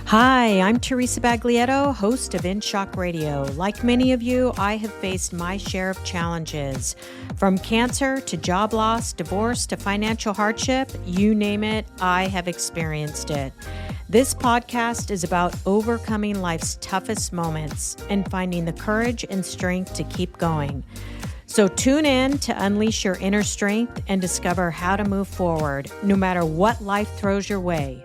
Hi, I'm Teresa Baglietto, host of In Shock Radio. Like many of you, I have faced my share of challenges. From cancer to job loss, divorce to financial hardship, you name it, I have experienced it. This podcast is about overcoming life's toughest moments and finding the courage and strength to keep going. So tune in to unleash your inner strength and discover how to move forward, no matter what life throws your way.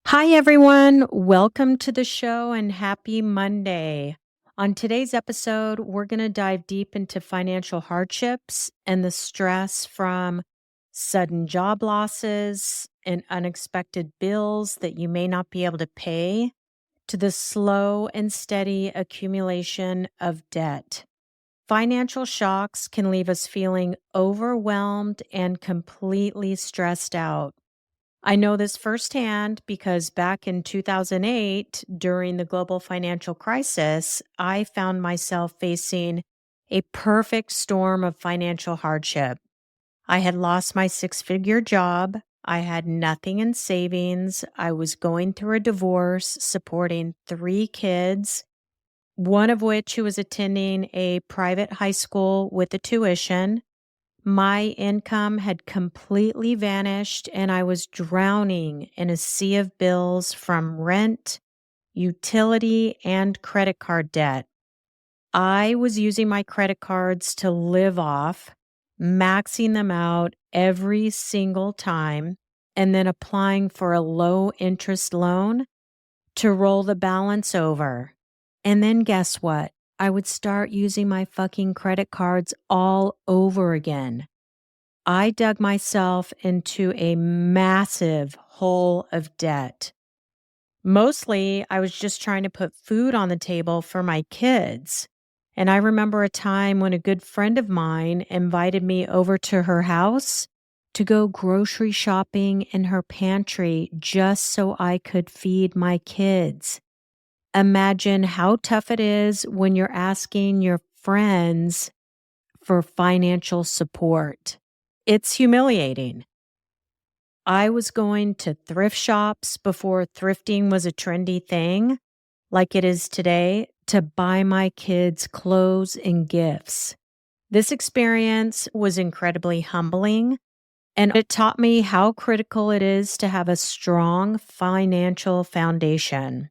Hi, everyone. Welcome to the show and happy Monday. On today's episode, we're going to dive deep into financial hardships and the stress from sudden job losses and unexpected bills that you may not be able to pay, to the slow and steady accumulation of debt. Financial shocks can leave us feeling overwhelmed and completely stressed out. I know this firsthand because back in 2008, during the global financial crisis, I found myself facing a perfect storm of financial hardship. I had lost my six-figure job. I had nothing in savings. I was going through a divorce, supporting three kids, one of which who was attending a private high school with a tuition. My income had completely vanished, and I was drowning in a sea of bills from rent, utility, and credit card debt. I was using my credit cards to live off, maxing them out every single time, and then applying for a low interest loan to roll the balance over. And then guess what? I would start using my fucking credit cards all over again. I dug myself into a massive hole of debt. Mostly, I was just trying to put food on the table for my kids. And I remember a time when a good friend of mine invited me over to her house to go grocery shopping in her pantry just so I could feed my kids. Imagine how tough it is when you're asking your friends for financial support. It's humiliating. I was going to thrift shops before thrifting was a trendy thing, like it is today, to buy my kids clothes and gifts. This experience was incredibly humbling, and it taught me how critical it is to have a strong financial foundation.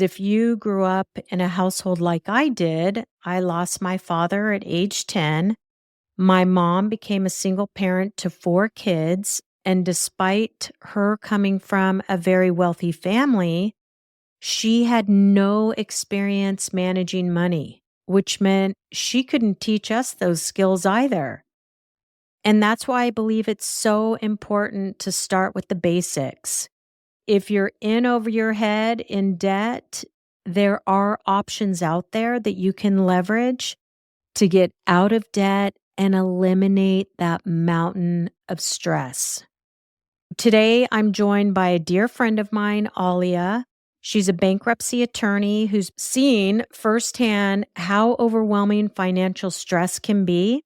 If you grew up in a household like I did, I lost my father at age 10. My mom became a single parent to four kids, and despite her coming from a very wealthy family, she had no experience managing money, which meant she couldn't teach us those skills either. And that's why I believe it's so important to start with the basics. If you're in over your head in debt, there are options out there that you can leverage to get out of debt and eliminate that mountain of stress. Today, I'm joined by a dear friend of mine, Alia. She's a bankruptcy attorney who's seen firsthand how overwhelming financial stress can be.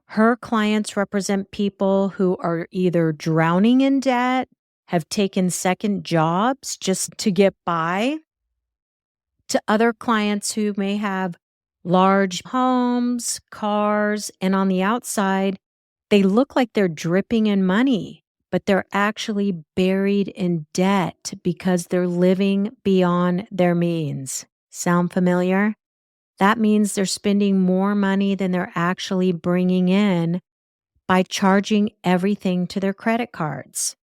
Her clients represent people who are either drowning in debt, have taken second jobs just to get by, to other clients who may have large homes, cars, and on the outside, they look like they're dripping in money, but they're actually buried in debt because they're living beyond their means. Sound familiar? That means they're spending more money than they're actually bringing in by charging everything to their credit cards.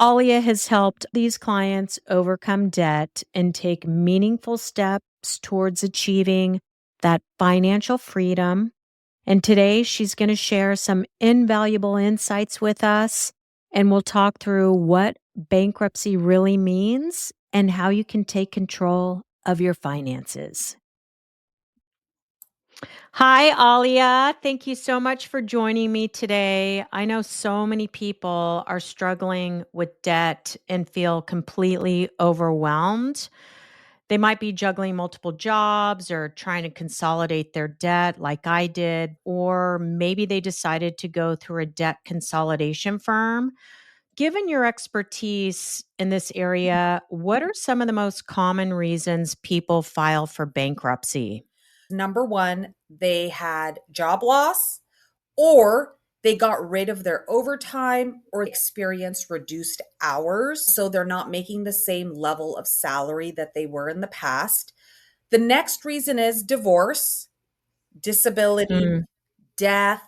Alia has helped these clients overcome debt and take meaningful steps towards achieving that financial freedom. And today she's going to share some invaluable insights with us, and we'll talk through what bankruptcy really means and how you can take control of your finances. Hi, Alia. Thank you so much for joining me today. I know so many people are struggling with debt and feel completely overwhelmed. They might be juggling multiple jobs or trying to consolidate their debt like I did, or maybe they decided to go through a debt consolidation firm. Given your expertise in this area, what are some of the most common reasons people file for bankruptcy? Number one, they had job loss, or they got rid of their overtime or experienced reduced hours. So they're not making the same level of salary that they were in the past. The next reason is divorce, disability, Mm. death,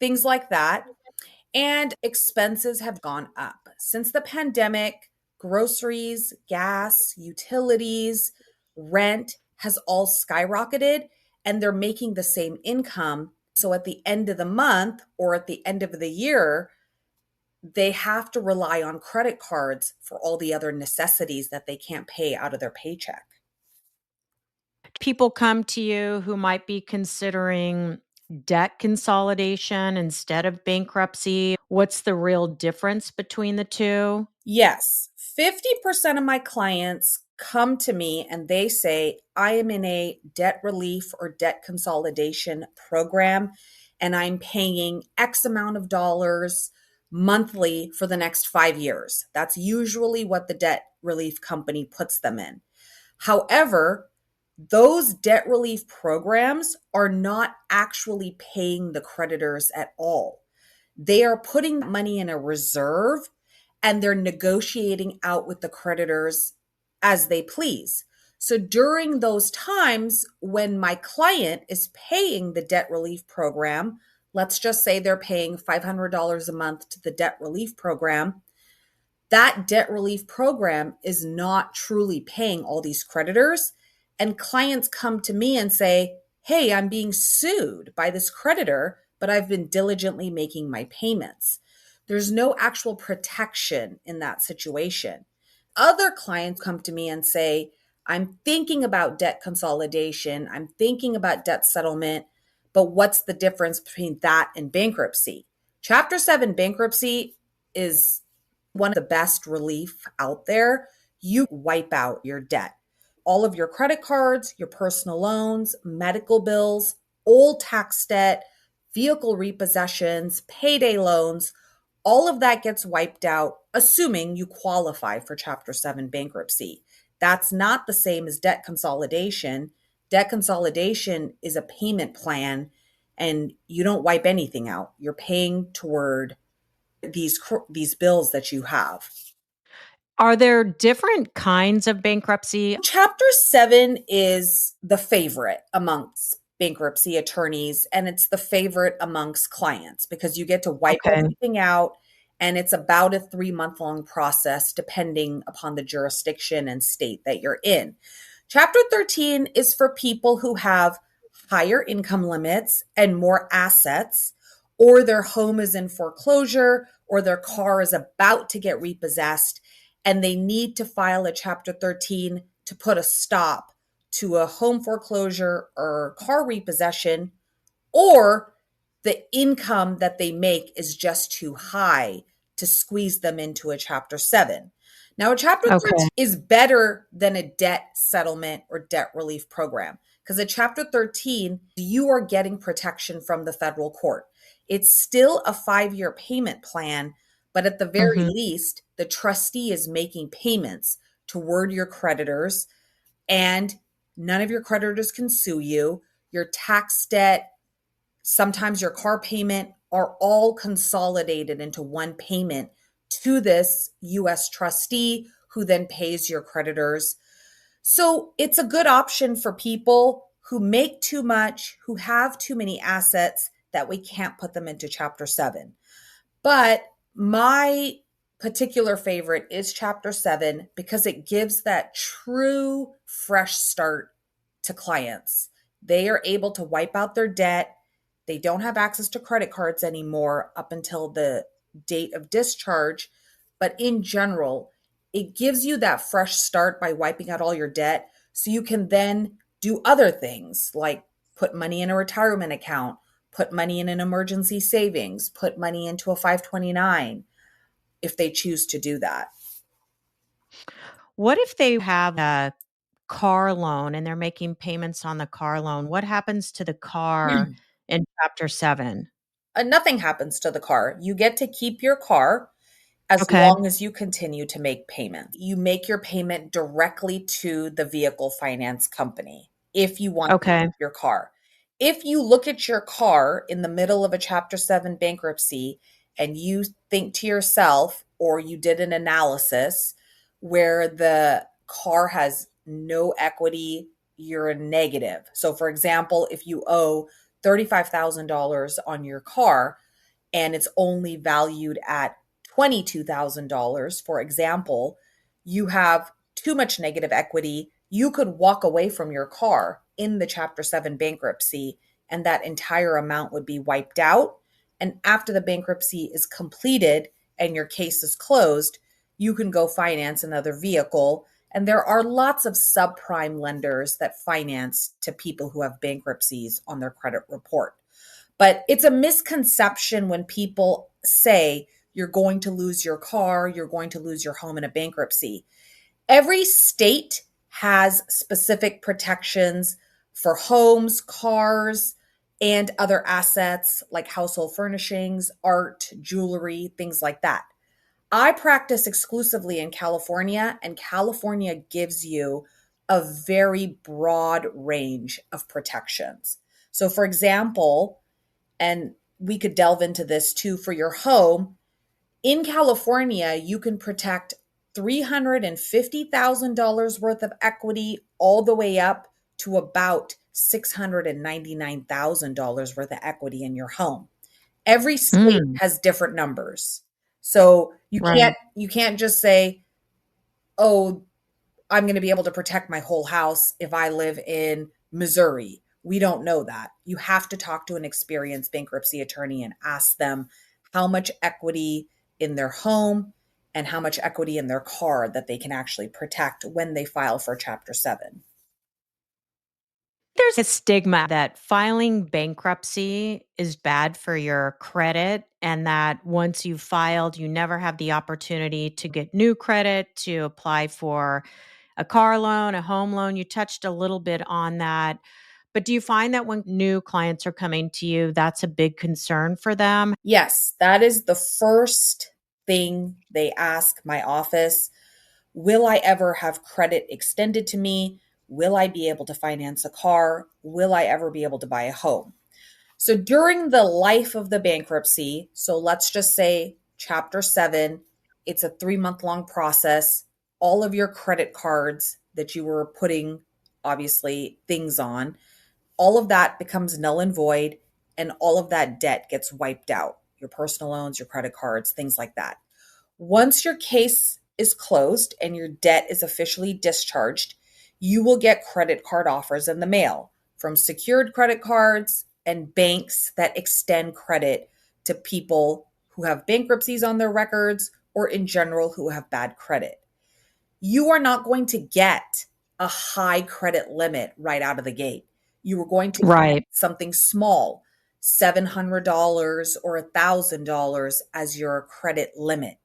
things like that. And expenses have gone up. Since the pandemic, groceries, gas, utilities, rent has all skyrocketed, and they're making the same income. So at the end of the month or at the end of the year, they have to rely on credit cards for all the other necessities that they can't pay out of their paycheck. People come to you who might be considering debt consolidation instead of bankruptcy. What's the real difference between the two? Yes, 50% of my clients come to me and they say, I am in a debt relief or debt consolidation program and I'm paying X amount of dollars monthly for the next 5 years. That's usually what the debt relief company puts them in. However, those debt relief programs are not actually paying the creditors at all. They are putting money in a reserve and they're negotiating out with the creditors as they please. So during those times when my client is paying the debt relief program, let's just say they're paying $500 a month to the debt relief program, that debt relief program is not truly paying all these creditors. And clients come to me and say, hey, I'm being sued by this creditor, but I've been diligently making my payments. There's no actual protection in that situation. Other clients come to me and say, I'm thinking about debt consolidation, I'm thinking about debt settlement, but what's the difference between that and bankruptcy? Chapter 7 bankruptcy is one of the best relief out there. You wipe out your debt. All of your credit cards, your personal loans, medical bills, old tax debt, vehicle repossessions, payday loans, all of that gets wiped out, assuming you qualify for Chapter 7 bankruptcy. That's not the same as debt consolidation. Debt consolidation is a payment plan, and you don't wipe anything out. You're paying toward these bills that you have. Are there different kinds of bankruptcy? Chapter 7 is the favorite amongst bankruptcy attorneys, and it's the favorite amongst clients because you get to wipe Okay. everything out. And it's about a 3 month long process, depending upon the jurisdiction and state that you're in. Chapter 13 is for people who have higher income limits and more assets, or their home is in foreclosure, or their car is about to get repossessed, and they need to file a Chapter 13 to put a stop to a home foreclosure or car repossession, or the income that they make is just too high to squeeze them into a Chapter 7. Now, a Chapter Okay. 13 is better than a debt settlement or debt relief program because a Chapter 13, you are getting protection from the federal court. It's still a 5 year payment plan, but at the very Mhm. least, the trustee is making payments toward your creditors, and none of your creditors can sue you. Your tax debt, sometimes your car payment, are all consolidated into one payment to this US trustee who then pays your creditors. So it's a good option for people who make too much, who have too many assets that we can't put them into Chapter 7. But my particular favorite is Chapter 7 because it gives that true fresh start to clients. They are able to wipe out their debt. They don't have access to credit cards anymore up until the date of discharge. But in general, it gives you that fresh start by wiping out all your debt so you can then do other things like put money in a retirement account, put money in an emergency savings, put money into a 529 if they choose to do that. What if they have a car loan and they're making payments on the car loan. What happens to the car in Chapter 7? Nothing happens to the car. You get to keep your car as Okay. long as you continue to make payments. You make your payment directly to the vehicle finance company if you want to Okay. keep your car. If you look at your car in the middle of a Chapter 7 bankruptcy and you think to yourself, or you did an analysis where the car has no equity, you're a negative. So, for example, if you owe $35,000 on your car, and it's only valued at $22,000, for example, you have too much negative equity. You could walk away from your car in the Chapter 7 bankruptcy, and that entire amount would be wiped out. And after the bankruptcy is completed and your case is closed, you can go finance another vehicle. And there are lots of subprime lenders that finance to people who have bankruptcies on their credit report. But it's a misconception when people say you're going to lose your car, you're going to lose your home in a bankruptcy. Every state has specific protections for homes, cars, and other assets like household furnishings, art, jewelry, things like that. I practice exclusively in California, and California gives you a very broad range of protections. So, for example, and we could delve into this too for your home. In California, you can protect $350,000 worth of equity all the way up to about $699,000 worth of equity in your home. Every state Mm, has different numbers. So you right. can't just say, "Oh, I'm going to be able to protect my whole house if I live in Missouri." We don't know that. You have to talk to an experienced bankruptcy attorney and ask them how much equity in their home and how much equity in their car that they can actually protect when they file for Chapter 7. There's a stigma that filing bankruptcy is bad for your credit, and that once you've filed, you never have the opportunity to get new credit, to apply for a car loan, a home loan. You touched a little bit on that. But do you find that when new clients are coming to you, that's a big concern for them? Yes, that is the first thing they ask my office. Will I ever have credit extended to me? Will I be able to finance a car? Will I ever be able to buy a home? So during the life of the bankruptcy, so let's just say Chapter 7, it's a 3-month long process. All of your credit cards that you were putting, obviously, things on, all of that becomes null and void, and all of that debt gets wiped out. Your personal loans, your credit cards, things like that. Once your case is closed and your debt is officially discharged, you will get credit card offers in the mail from secured credit cards and banks that extend credit to people who have bankruptcies on their records or in general who have bad credit. You are not going to get a high credit limit right out of the gate. You are going to get Right. something small, $700 or $1,000 as your credit limit.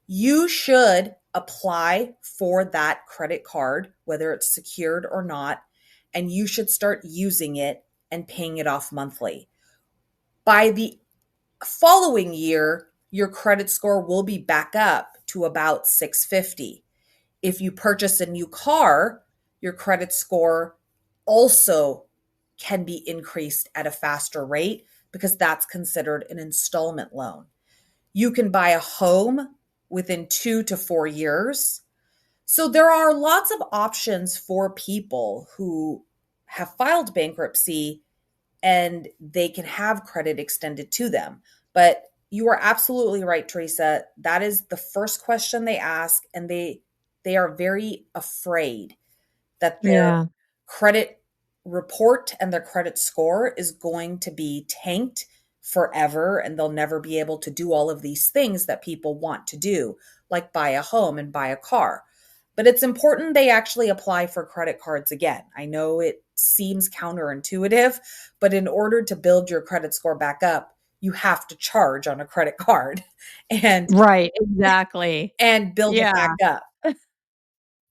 You should apply for that credit card, whether it's secured or not, and you should start using it and paying it off monthly. By the following year, your credit score will be back up to about 650. If you purchase a new car, your credit score also can be increased at a faster rate because that's considered an installment loan. You can buy a home within 2 to 4 years. So there are lots of options for people who have filed bankruptcy and they can have credit extended to them. But you are absolutely right, Teresa. That is the first question they ask, and they are very afraid that their Yeah. credit report and their credit score is going to be tanked forever, and they'll never be able to do all of these things that people want to do, like buy a home and buy a car. But it's important they actually apply for credit cards again. I know it seems counterintuitive, but in order to build your credit score back up, you have to charge on a credit card and Right. Exactly. build it back Yeah. up.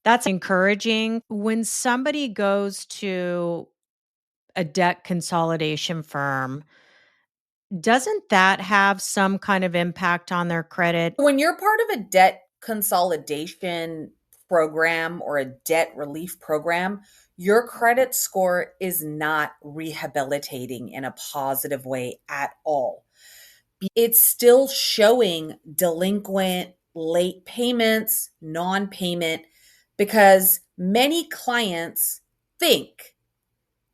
That's encouraging. When somebody goes to a debt consolidation firm, doesn't that have some kind of impact on their credit? When you're part of a debt consolidation program or a debt relief program, your credit score is not rehabilitating in a positive way at all. It's still showing delinquent, late payments, non payment, because many clients think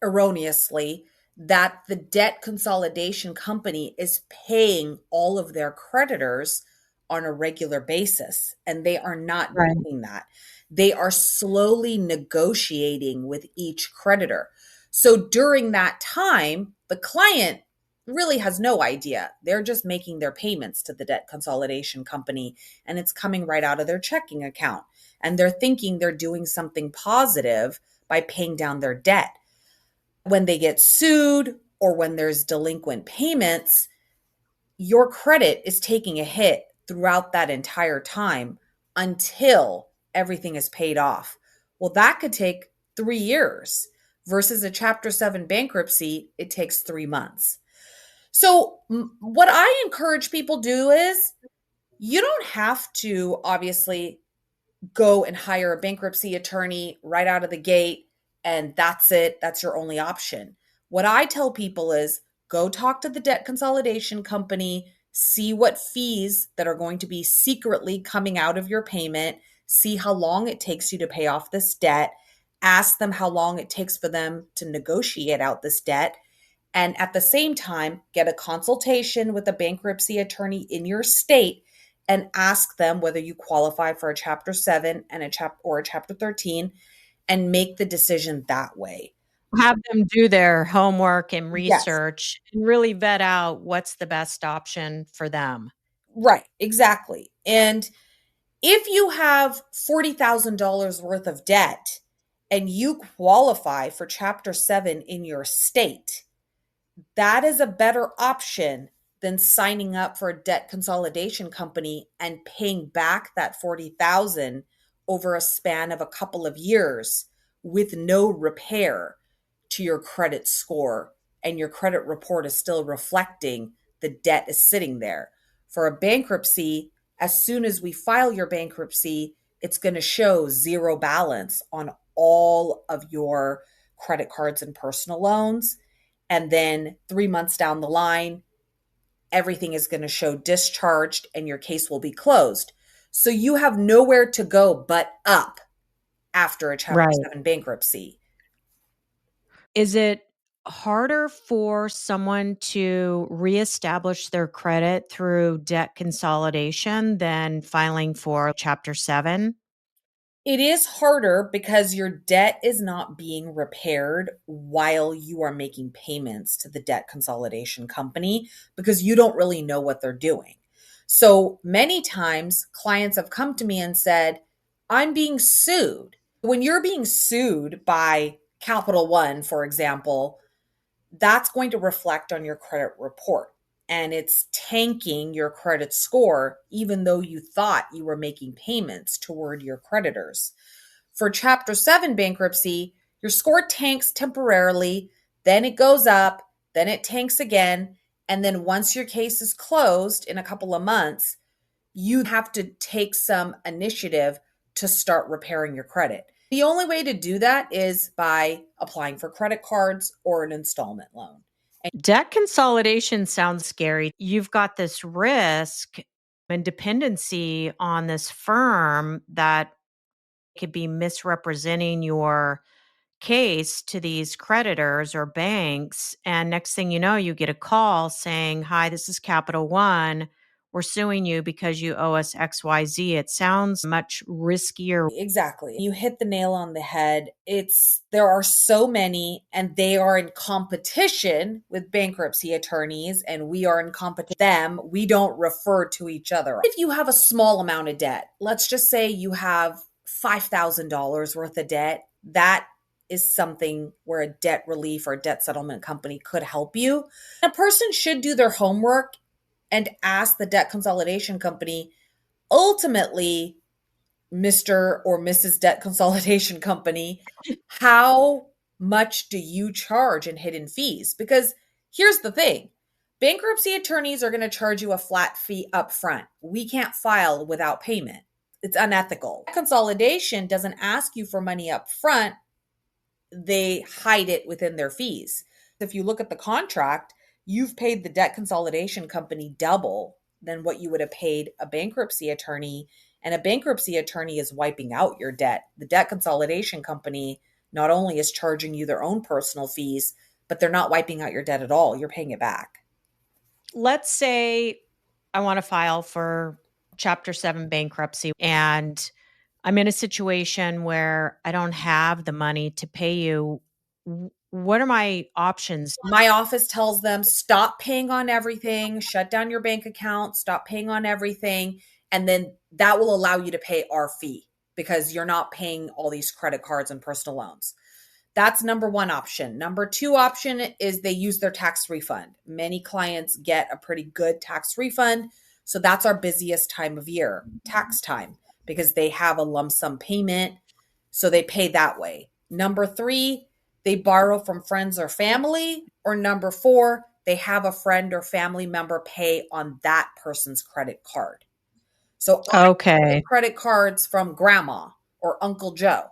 erroneously that the debt consolidation company is paying all of their creditors on a regular basis, and they are not Right. doing that. They are slowly negotiating with each creditor. So during that time, the client really has no idea. They're just making their payments to the debt consolidation company, and it's coming right out of their checking account. And they're thinking they're doing something positive by paying down their debt. When they get sued or when there's delinquent payments, your credit is taking a hit throughout that entire time until everything is paid off. Well, that could take 3 years versus a Chapter 7 bankruptcy, it takes 3 months. So, what I encourage people do is you don't have to obviously go and hire a bankruptcy attorney right out of the gate and that's it. That's your only option. What I tell people is go talk to the debt consolidation company, see what fees that are going to be secretly coming out of your payment, see how long it takes you to pay off this debt, ask them how long it takes for them to negotiate out this debt, and at the same time, get a consultation with a bankruptcy attorney in your state and ask them whether you qualify for a Chapter 7 and a Chapter 13 and make the decision that way. Have them do their homework and Yes, research and really vet out what's the best option for them. right, exactly. And if you have $40,000 worth of debt and you qualify for Chapter 7 in your state, that is a better option than signing up for a debt consolidation company and paying back that 40,000 over a span of a couple of years with no repair to your credit score, and your credit report is still reflecting the debt is sitting there. For a bankruptcy, as soon as we file your bankruptcy, it's going to show zero balance on all of your credit cards and personal loans. And then 3 months down the line, everything is going to show discharged and your case will be closed. So you have nowhere to go but up after a Chapter Right. 7 bankruptcy. Is it harder for someone to reestablish their credit through debt consolidation than filing for Chapter 7? It is harder because your debt is not being repaired while you are making payments to the debt consolidation company because you don't really know what they're doing. So many times, clients have come to me and said, I'm being sued. When you're being sued by Capital One, for example, that's going to reflect on your credit report. And it's tanking your credit score, even though you thought you were making payments toward your creditors. For Chapter 7 bankruptcy, your score tanks temporarily, then it goes up, then it tanks again. And then once your case is closed in a couple of months, you have to take some initiative to start repairing your credit. The only way to do that is by applying for credit cards or an installment loan. Debt consolidation sounds scary. You've got this risk and dependency on this firm that could be misrepresenting your case to these creditors or banks. And next thing you know, you get a call saying, Hi, this is Capital One. We're suing you because you owe us XYZ. It sounds much riskier. Exactly. You hit the nail on the head. It's there are so many and they are in competition with bankruptcy attorneys and we are in competition with them. We don't refer to each other. If you have a small amount of debt, let's just say you have $5,000 worth of debt, that is something where a debt relief or debt settlement company could help you. A person should do their homework and ask the debt consolidation company ultimately, Mr. or Mrs. Debt Consolidation Company, how much do you charge in hidden fees? Because here's the thing, bankruptcy attorneys are going to charge you a flat fee up front. We can't file without payment. It's unethical. Consolidation doesn't ask you for money up front, they hide it within their fees. If you look at the contract, you've paid the debt consolidation company double than what you would have paid a bankruptcy attorney. And a bankruptcy attorney is wiping out your debt. The debt consolidation company not only is charging you their own personal fees, but they're not wiping out your debt at all. You're paying it back. Let's say I want to file for Chapter 7 bankruptcy and I'm in a situation where I don't have the money to pay you. What are my options? My office tells them stop paying on everything, shut down your bank account, stop paying on everything, and then that will allow you to pay our fee because you're not paying all these credit cards and personal loans. That's number one option. Number two option is they use their tax refund. Many clients get a pretty good tax refund. So that's our busiest time of year, tax time, because they have a lump sum payment. So they pay that way. Number three, they borrow from friends or family. Or number four, they have a friend or family member pay on that person's credit card. So I Okay. take credit cards from grandma or Uncle Joe,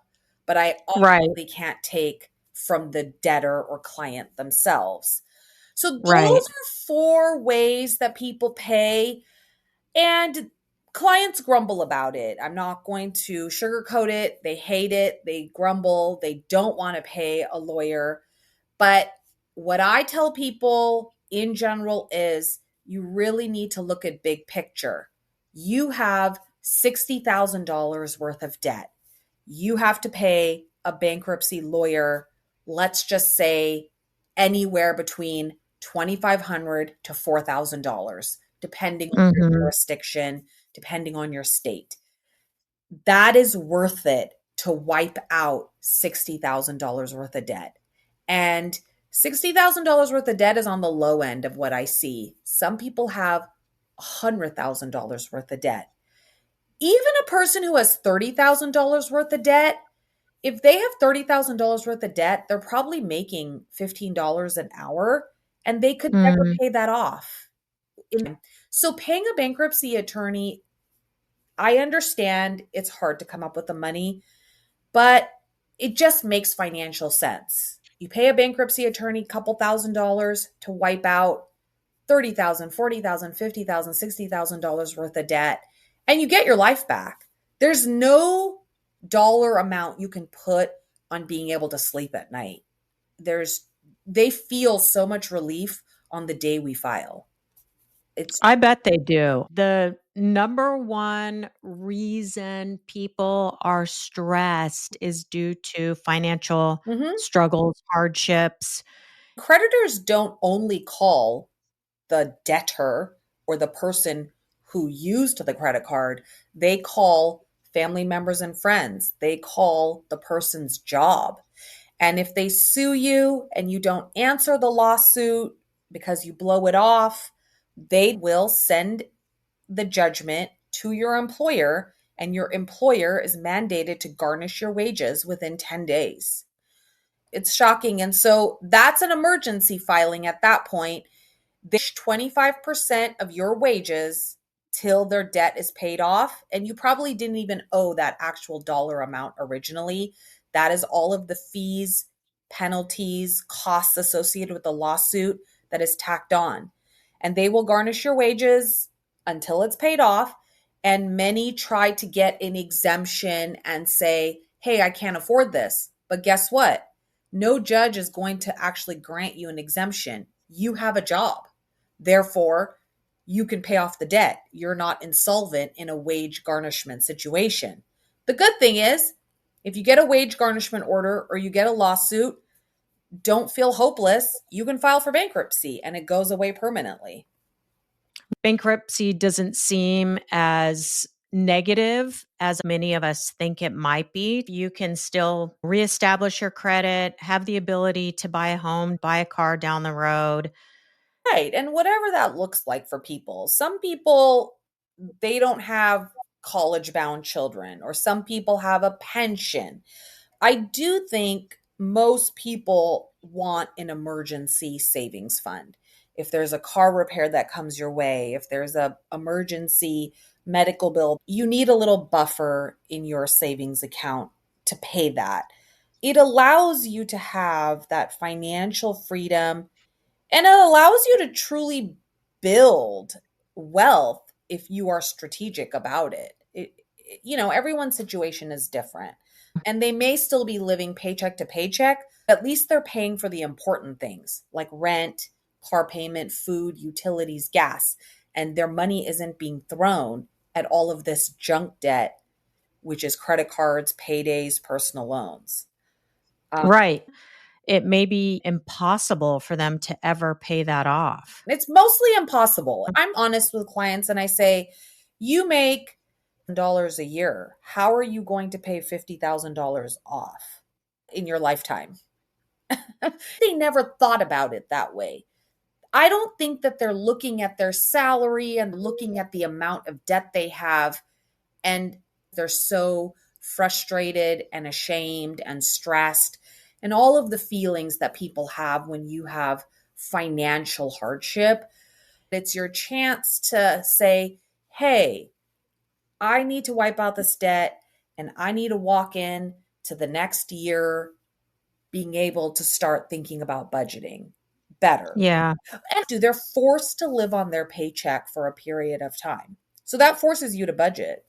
but I Right. obviously can't take from the debtor or client themselves. So those Right. are four ways that people pay, and clients grumble about it. I'm not going to sugarcoat it. They hate it. They grumble. They don't want to pay a lawyer. But what I tell people in general is you really need to look at big picture. You have $60,000 worth of debt. You have to pay a bankruptcy lawyer, let's just say anywhere between $2,500 to $4,000, depending on your Mhm. jurisdiction, depending on your state. That is worth it to wipe out $60,000 worth of debt. And $60,000 worth of debt is on the low end of what I see. Some people have $100,000 worth of debt. Even a person who has $30,000 worth of debt, if they have $30,000 worth of debt, they're probably making $15 an hour and they could never Mm. pay that off. So paying a bankruptcy attorney, I understand it's hard to come up with the money, but it just makes financial sense. You pay a bankruptcy attorney a couple $1,000s to wipe out 30,000, 40,000, 50,000, $60,000 worth of debt, and you get your life back. There's no dollar amount you can put on being able to sleep at night. There's they feel so much relief on the day we file. It's I bet they do. The number one reason people are stressed is due to financial Mhm. struggles, hardships. Creditors don't only call the debtor or the person who used the credit card, they call family members and friends. They call the person's job. And if they sue you and you don't answer the lawsuit because you blow it off, they will send the judgment to your employer, and your employer is mandated to garnish your wages within 10 days. It's shocking. And so that's an emergency filing at that point. 25% of your wages till their debt is paid off. And you probably didn't even owe that actual dollar amount originally. That is all of the fees, penalties, costs associated with the lawsuit that is tacked on. And they will garnish your wages until it's paid off. And many try to get an exemption and say, hey, I can't afford this. But guess what? No judge is going to actually grant you an exemption. You have a job. Therefore, you can pay off the debt. You're not insolvent in a wage garnishment situation. The good thing is, if you get a wage garnishment order or you get a lawsuit, don't feel hopeless. You can file for bankruptcy and it goes away permanently. Bankruptcy doesn't seem as negative as many of us think it might be. You can still reestablish your credit, have the ability to buy a home, buy a car down the road. Right. And whatever that looks like for people. Some people, they don't have college bound children, or some people have a pension. I do think most people want an emergency savings fund. If there's a car repair that comes your way, if there's a emergency medical bill, you need a little buffer in your savings account to pay that. It allows you to have that financial freedom, and it allows you to truly build wealth if you are strategic about everyone's situation is different, and they may still be living paycheck to paycheck. At least they're paying for the important things like rent, car payment, food, utilities, gas, and their money isn't being thrown at all of this junk debt, which is credit cards, paydays, personal loans. Right. It may be impossible for them to ever pay that off. It's mostly impossible. I'm honest with clients and I say, you make dollars a year. How are you going to pay $50,000 off in your lifetime? They never thought about it that way. I don't think that they're looking at their salary and looking at the amount of debt they have, and they're so frustrated and ashamed and stressed, and all of the feelings that people have when you have financial hardship. It's your chance to say, hey, I need to wipe out this debt, and I need to walk in to the next year being able to start thinking about budgeting better. Yeah. And they're forced to live on their paycheck for a period of time. So that forces you to budget.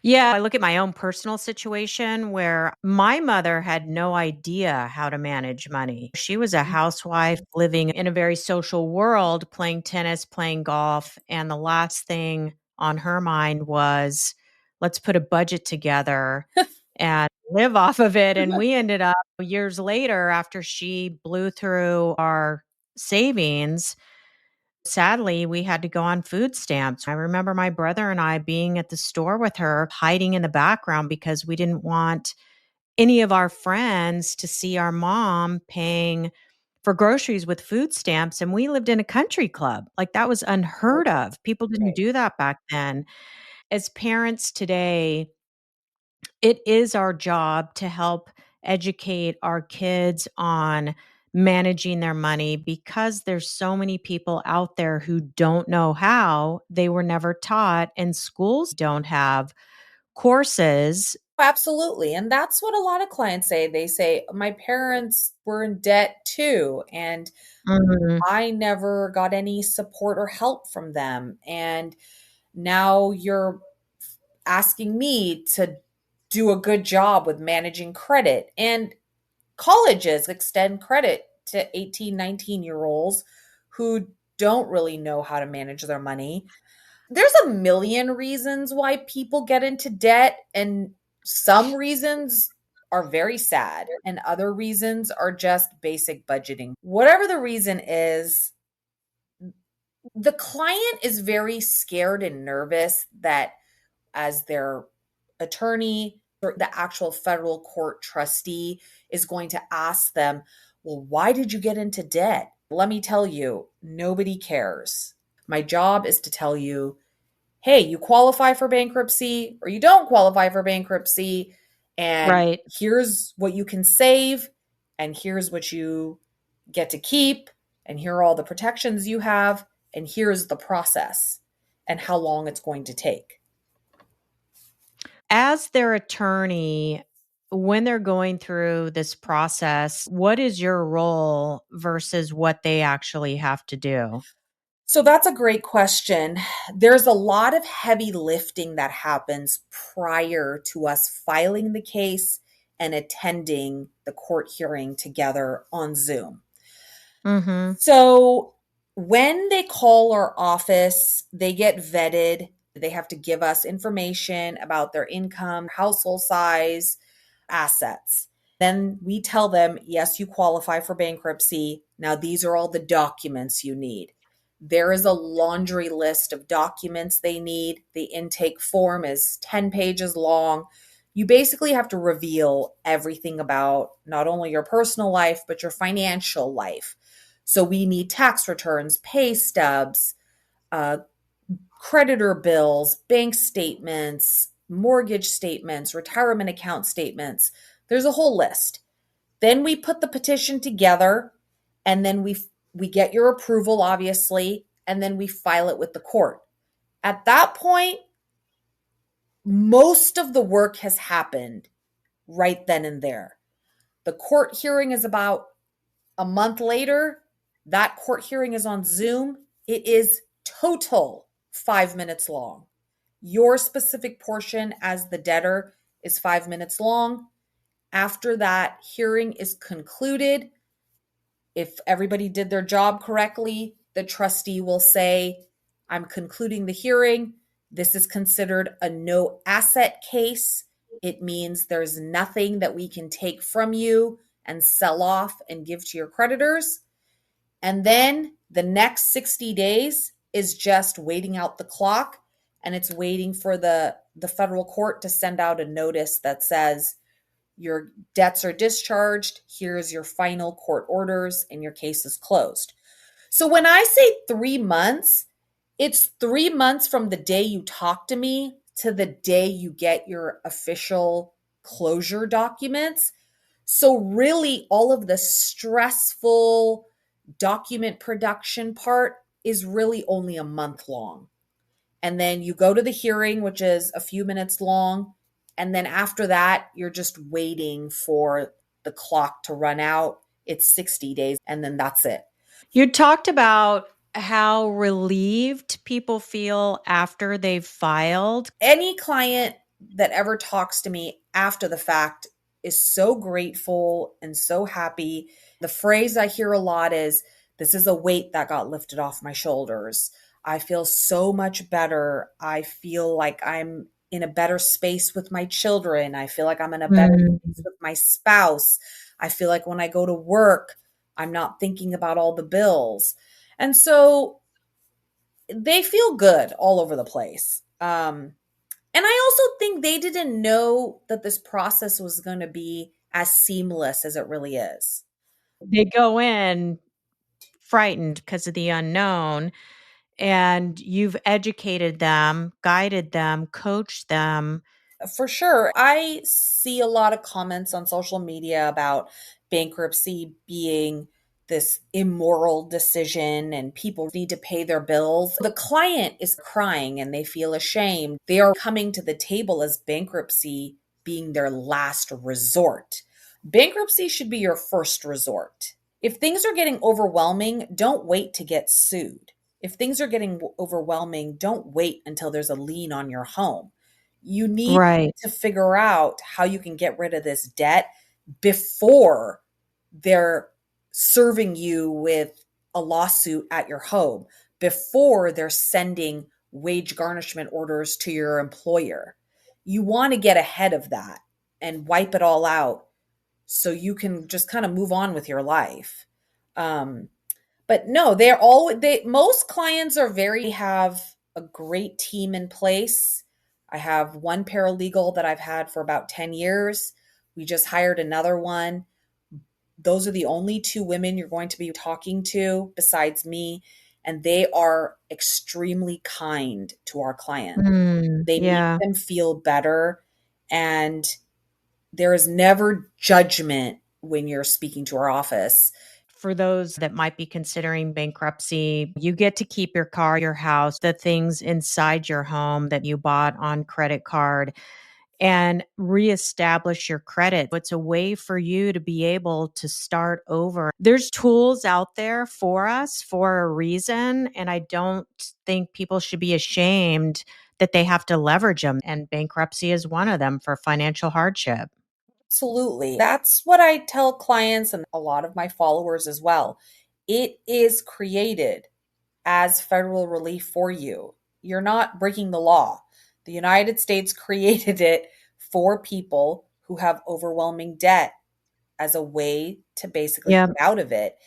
Yeah, I look at my own personal situation where my mother had no idea how to manage money. She was a housewife living in a very social world, playing tennis, playing golf. And the last thing on her mind was, let's put a budget together and live off of it. And we ended up years later, after she blew through our savings, sadly, we had to go on food stamps. I remember my brother and I being at the store with her, hiding in the background because we didn't want any of our friends to see our mom paying for groceries with food stamps. And we lived in a country club. Like that was unheard of. People didn't Right. do that back then. As parents today, it is our job to help educate our kids on managing their money because there's so many people out there who don't know how. They were never taught, and schools don't have courses. Absolutely. And that's what a lot of clients say. They say, my parents were in debt too, and Mhm. I never got any support or help from them. And now you're asking me to do a good job with managing credit. And colleges extend credit to 18, 19-year olds who don't really know how to manage their money. There's a million reasons why people get into debt, and some reasons are very sad, and other reasons are just basic budgeting. Whatever the reason is, the client is very scared and nervous that as their attorney or the actual federal court trustee is going to ask them, well, why did you get into debt? Let me tell you, nobody cares. My job is to tell you, hey, you qualify for bankruptcy or you don't qualify for bankruptcy. And Right. here's what you can save, and here's what you get to keep, and here are all the protections you have, and here's the process and how long it's going to take. As their attorney, when they're going through this process, what is your role versus what they actually have to do? So that's a great question. There's a lot of heavy lifting that happens prior to us filing the case and attending the court hearing together on Zoom. Mhm. So when they call our office, they get vetted. They have to give us information about their income, household size, assets. Then we tell them, yes, you qualify for bankruptcy. Now, these are all the documents you need. There is a laundry list of documents they need. The intake form is 10 pages long. You basically have to reveal everything about not only your personal life, but your financial life. So we need tax returns, pay stubs, uh, creditor bills, bank statements, mortgage statements, retirement account statements. There's a whole list. Then we put the petition together, and then we get your approval, obviously, and then we file it with the court. At that point, most of the work has happened right then and there. The court hearing is about a month later. That court hearing is on Zoom. It is total 5 minutes long. Your specific portion as the debtor is 5 minutes long. After that hearing is concluded, if everybody did their job correctly, the trustee will say, I'm concluding the hearing. This is considered a no asset case. It means there's nothing that we can take from you and sell off and give to your creditors. And then the next 60 days is just waiting out the clock, and it's waiting for the federal court to send out a notice that says, your debts are discharged. Here's your final court orders, and your case is closed. So when I say 3 months, it's 3 months from the day you talk to me to the day you get your official closure documents. So, really, all of the stressful document production part is really only a month long. And then you go to the hearing, which is a few minutes long. And then after that, you're just waiting for the clock to run out. It's 60 days, and then that's it. You talked about how relieved people feel after they've filed. Any client that ever talks to me after the fact is so grateful and so happy. The phrase I hear a lot is, this is a weight that got lifted off my shoulders. I feel so much better. I feel like I'm in a better space with my children. I feel like I'm in a better space with my spouse. I feel like when I go to work, I'm not thinking about all the bills. And so they feel good all over the place. And I also think they didn't know that this process was going to be as seamless as it really is. They go in frightened because of the unknown, and you've educated them, guided them, coached them. For sure. I see a lot of comments on social media about bankruptcy being this immoral decision and people need to pay their bills. The client is crying and they feel ashamed. They are coming to the table as bankruptcy being their last resort. Bankruptcy should be your first resort. If things are getting overwhelming, don't wait to get sued. If things are getting overwhelming, don't wait until there's a lien on your home. You need Right. to figure out how you can get rid of this debt before they're serving you with a lawsuit at your home, before they're sending wage garnishment orders to your employer. You want to get ahead of that and wipe it all out so you can just kind of move on with your life. Um, but no, most clients are have a great team in place. I have one paralegal that I've had for about 10 years. We just hired another one. Those are the only two women you're going to be talking to besides me, and they are extremely kind to our clients. They make Yeah. them feel better, and there is never judgment when you're speaking to our office. For those that might be considering bankruptcy, you get to keep your car, your house, the things inside your home that you bought on credit card, and reestablish your credit. It's a way for you to be able to start over. There's tools out there for us for a reason, and I don't think people should be ashamed that they have to leverage them. And bankruptcy is one of them for financial hardship. Absolutely. That's what I tell clients and a lot of my followers as well. It is created as federal relief for you. You're not breaking the law. The United States created it for people who have overwhelming debt as a way to basically Yeah. get out of it.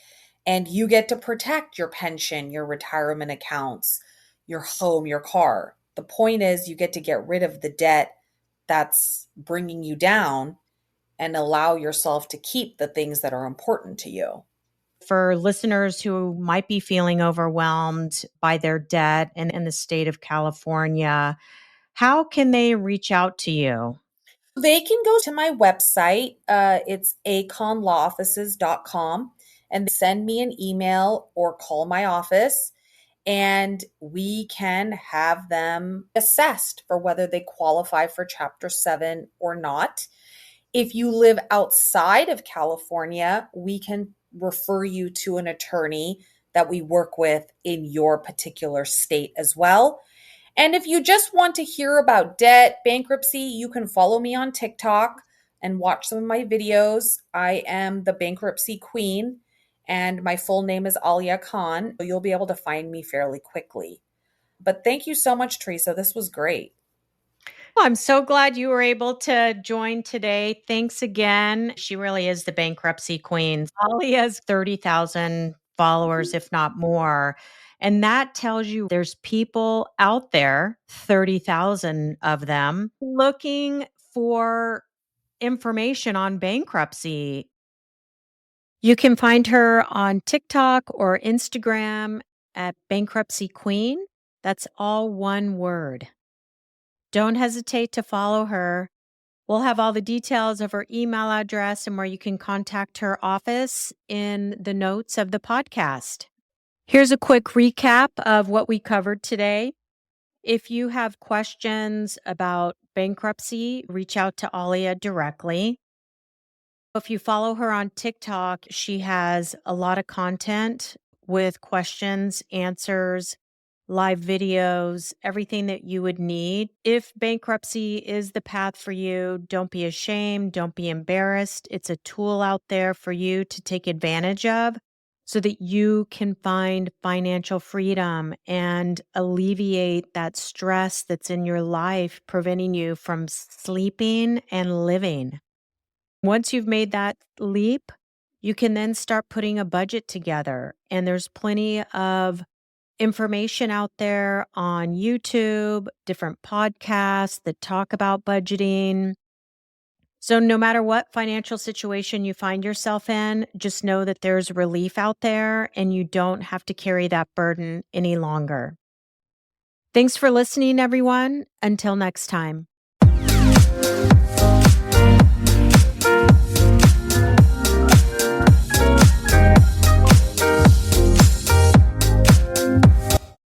And you get to protect your pension, your retirement accounts, your home, your car. The point is, you get to get rid of the debt that's bringing you down and allow yourself to keep the things that are important to you. For listeners who might be feeling overwhelmed by their debt and in the state of California, how can they reach out to you? They can go to my website. It's aconlawoffices.com and send me an email or call my office, and we can have them assessed for whether they qualify for Chapter 7 or not. If you live outside of California, we can refer you to an attorney that we work with in your particular state as well. And if you just want to hear about debt, bankruptcy, you can follow me on TikTok and watch some of my videos. I am the Bankruptcy Queen, and my full name is Alia Khan. You'll be able to find me fairly quickly. But thank you so much, Teresa. This was great. Well, I'm so glad you were able to join today. Thanks again. She really is the bankruptcy queen. Holly has 30,000 followers, if not more. And that tells you there's people out there, 30,000 of them, looking for information on bankruptcy. You can find her on TikTok or Instagram at Bankruptcy Queen. That's all one word. Don't hesitate to follow her. We'll have all the details of her email address and where you can contact her office in the notes of the podcast. Here's a quick recap of what we covered today. If you have questions about bankruptcy, reach out to Alia directly. If you follow her on TikTok, she has a lot of content with questions, answers, live videos, everything that you would need. If bankruptcy is the path for you, don't be ashamed, don't be embarrassed. It's a tool out there for you to take advantage of so that you can find financial freedom and alleviate that stress that's in your life, preventing you from sleeping and living. Once you've made that leap, you can then start putting a budget together. And there's plenty of information out there on YouTube, different podcasts that talk about budgeting. So, no matter what financial situation you find yourself in, just know that there's relief out there and you don't have to carry that burden any longer. Thanks for listening, everyone. Until next time.